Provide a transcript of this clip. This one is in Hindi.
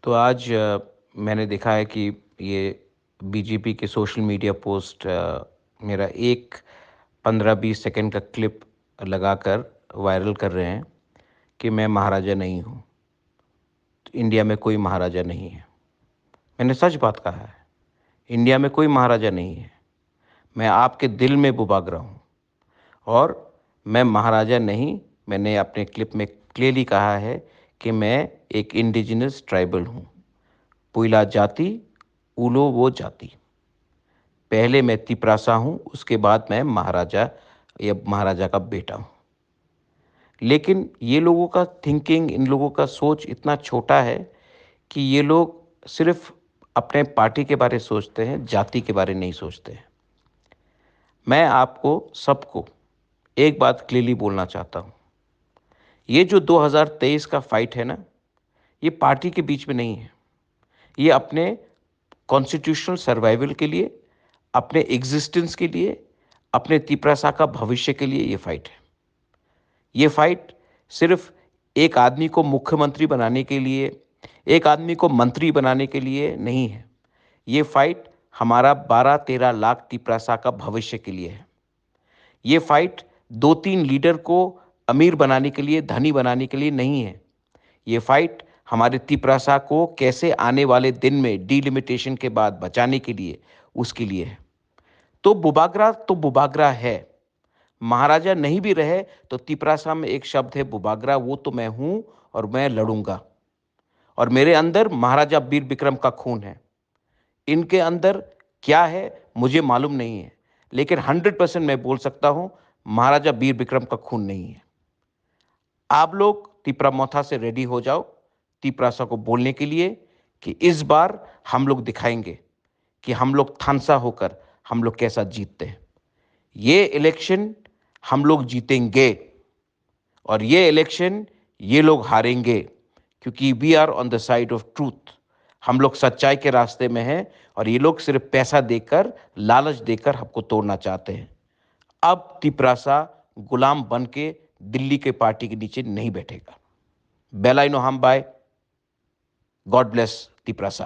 तो आज मैंने देखा है कि ये बीजेपी के सोशल मीडिया पोस्ट मेरा एक 15-20 सेकंड का क्लिप लगाकर वायरल कर रहे हैं कि मैं महाराजा नहीं हूँ। इंडिया में कोई महाराजा नहीं है। मैंने सच बात कहा है। इंडिया में कोई महाराजा नहीं है। मैं आपके दिल में बुबागरा हूँ और मैं महाराजा नहीं। मैंने अपने क्लिप में क्लियरली कहा है कि मैं एक इंडिजिनस ट्राइबल हूँ। पुइला जाति, उलो वो जाति। पहले मैं तिपरासा हूँ, उसके बाद मैं महाराजा या महाराजा का बेटा हूँ। लेकिन ये लोगों का थिंकिंग, इन लोगों का सोच इतना छोटा है कि ये लोग सिर्फ अपने पार्टी के बारे सोचते हैं, जाति के बारे नहीं सोचते हैं। मैं आपको सबको एक बात क्लियरली बोलना चाहता हूँ। ये जो 2023 का फाइट है ना, ये पार्टी के बीच में नहीं है। ये अपने कॉन्स्टिट्यूशनल सर्वाइवल के लिए, अपने एग्जिस्टेंस के लिए, अपने तिपरासा का भविष्य के लिए ये फाइट है। ये फाइट सिर्फ एक आदमी को मुख्यमंत्री बनाने के लिए, एक आदमी को मंत्री बनाने के लिए नहीं है। ये फाइट हमारा 12-13 लाख तिपरासा का भविष्य के लिए है। ये फाइट 2-3 लीडर को अमीर बनाने के लिए, धनी बनाने के लिए नहीं है। ये फाइट हमारे तिपरासा को कैसे आने वाले दिन में डिलिमिटेशन के बाद बचाने के लिए, उसके लिए है। तो बुबागरा है। महाराजा नहीं भी रहे तो तिपरासा में एक शब्द है बुबागरा, वो तो मैं हूं और मैं लड़ूंगा। और मेरे अंदर महाराजा वीर विक्रम का खून है। इनके अंदर क्या है मुझे मालूम नहीं है, लेकिन 100% मैं बोल सकता हूं महाराजा वीर विक्रम का खून नहीं है। आप लोग तिपरा मोथा से रेडी हो जाओ तिपरासा को बोलने के लिए कि इस बार हम लोग दिखाएंगे कि हम लोग थानसा होकर हम लोग कैसा जीतते हैं। ये इलेक्शन हम लोग जीतेंगे और ये इलेक्शन ये लोग हारेंगे, क्योंकि we are on the side of truth. हम लोग सच्चाई के रास्ते में हैं और ये लोग सिर्फ पैसा देकर, लालच देकर हमको तोड़ना चाहते हैं। अब तिपरासा गुलाम बन के दिल्ली के पार्टी के नीचे नहीं बैठेगा। बेलाइनो हम बाय। God bless Tiprasa.